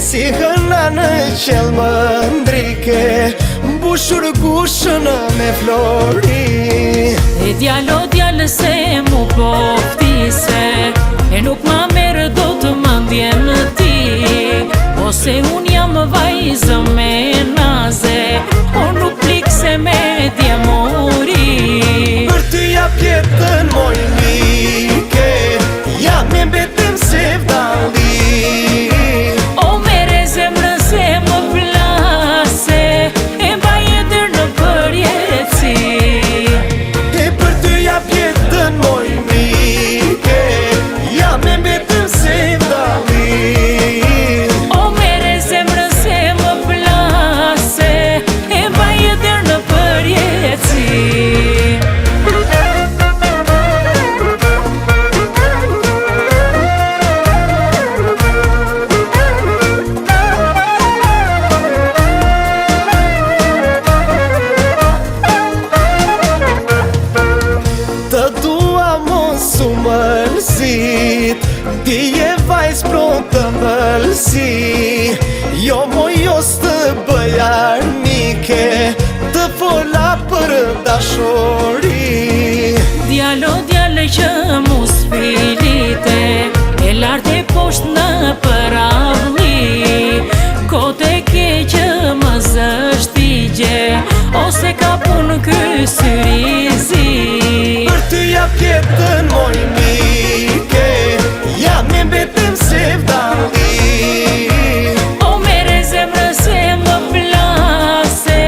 si hëna në qelë më ndrike, mbushur gushën me flori. E djalo se mu poftise, e nuk ma merë do të mandjen ti. Ose unë jam vajzë me naze, o nuk plik se me dje mori. Për ty jap jetën moj mike, jam e mbetem se vdalli. O mere zemrën se më plase, e mbaj jetër në përjetësi. E për ty jap jetën moj mike, jam e mbetem se vdalli. O mere zemrën se më plase, e mbaj jetër në përjetësi. Ti je vajz pro të mëllësi, jo mojos të bëj armike, të fola për dashori. Djalo që mu sfilite, e lartë e poshtë në përavli. Kote ke që më zështigje, ose ka punë kësyrizi. Për ty jap jetën moj mike, jam e mbetem se vdalli. O mere zemrën se më plase,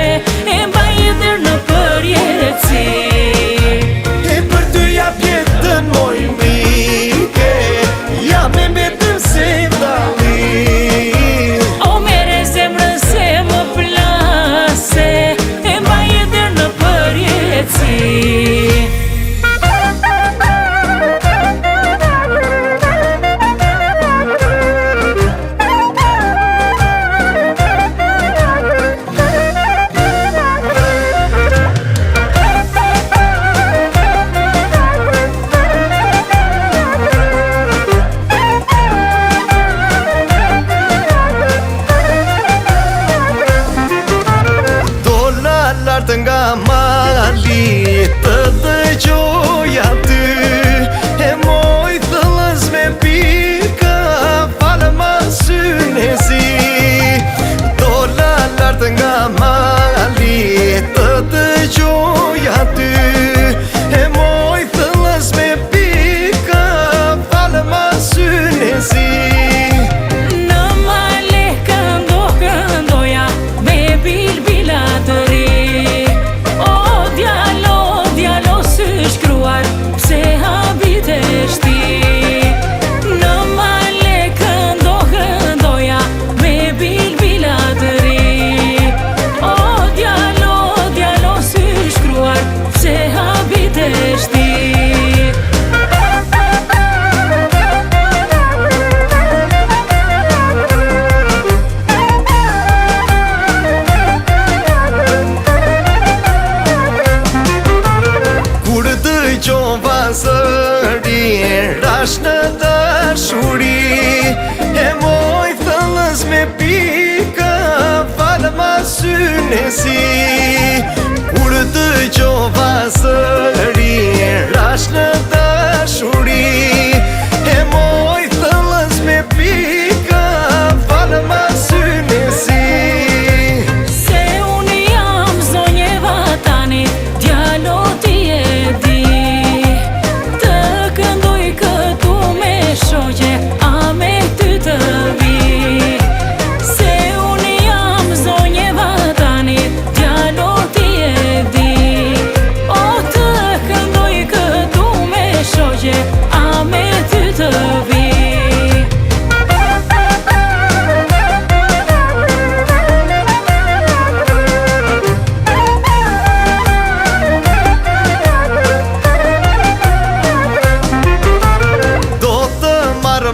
e mbaj jetër në përjetësi. E për ty jap jetën moj mike, jam e mbetem se vdalli. O mere zemrën se më plase, e mbaj jetër në përjetësi. Nga mali të dëgjoja ty, e moj thëllës me pika, falë ma syne si. Dola lartë nga mali të dëgjoja ty, e moj thëllës me pika, falë ma syne si. Në male këndoja me bilbila të ri. Se habitesh ti, në male këndoja me bilbila të ri. O djalo sy shkruar, se habitesh ti. Zëri rash në dashuri, e moj thëllës me pika, falë ma syne si. Kur dëgjova zëri rash në dashuri, e moj thëllës me pika, falë ma syne si. Se unë jam zonje vatani, djalo ti e di. A me ty të vi, se unë jam zonje vatani, djalo ti e di. O të këndoj këtu me shoqe, a me ty të vi.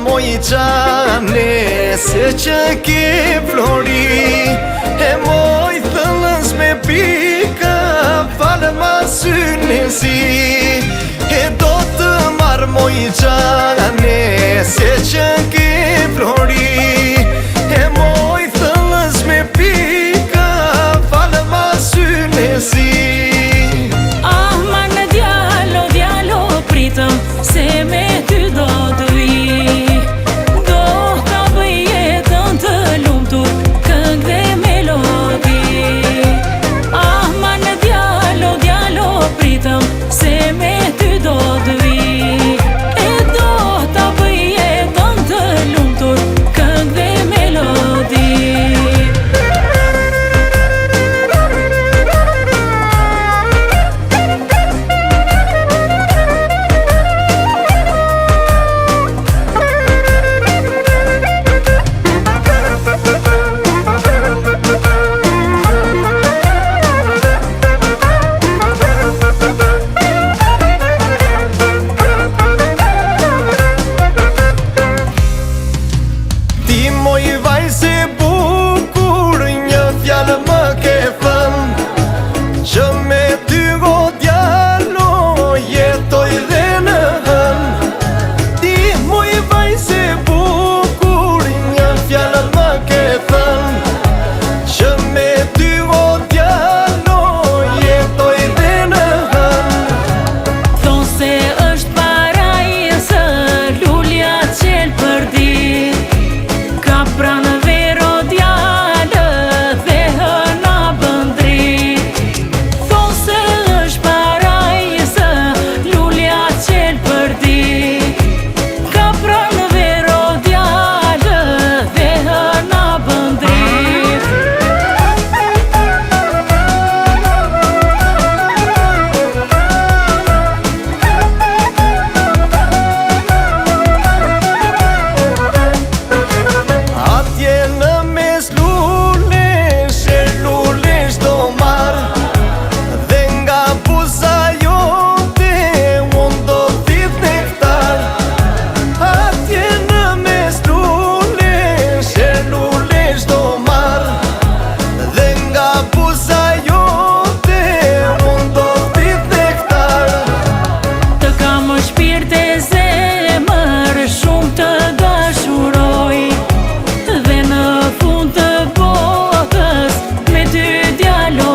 Moj qane se që ke flori, e moj thëllës me pika, falë ma syne si. E do të marrë moj qane se që ke flori, e moj djalo